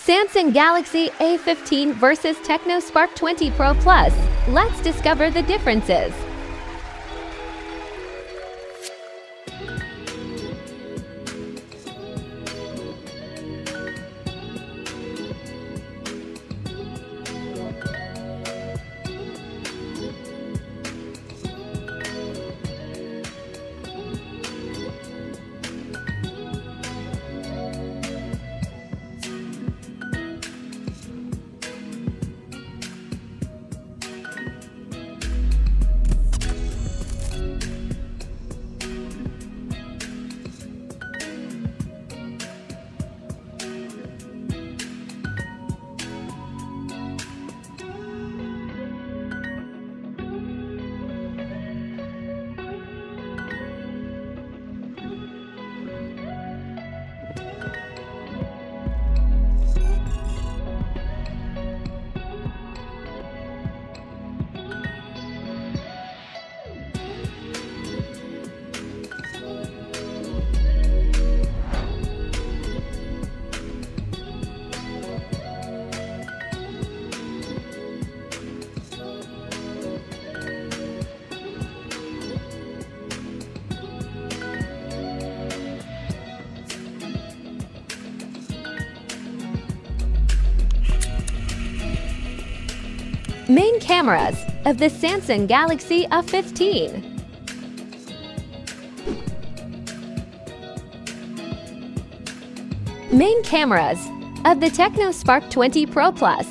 Samsung Galaxy A15 versus Tecno Spark 20 Pro Plus. Let's discover the differences. Main cameras of the Samsung Galaxy A15. Main cameras of the Tecno Spark 20 Pro Plus.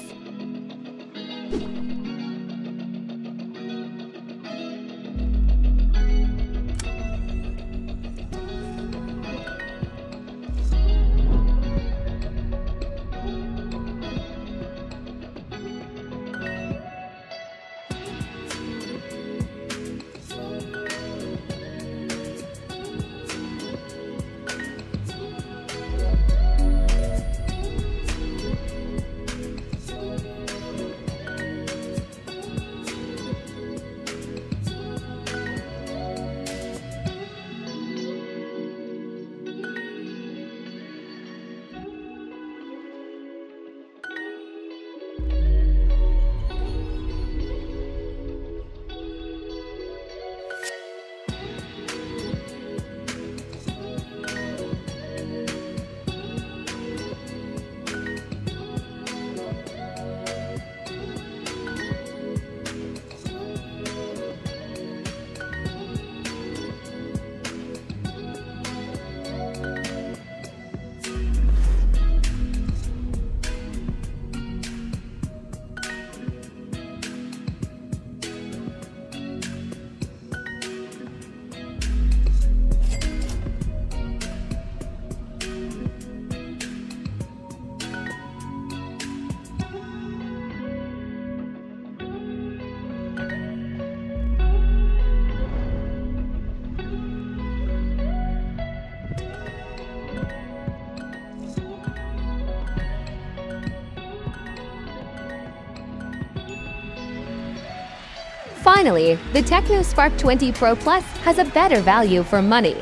Finally, the Tecno Spark 20 Pro Plus has a better value for money.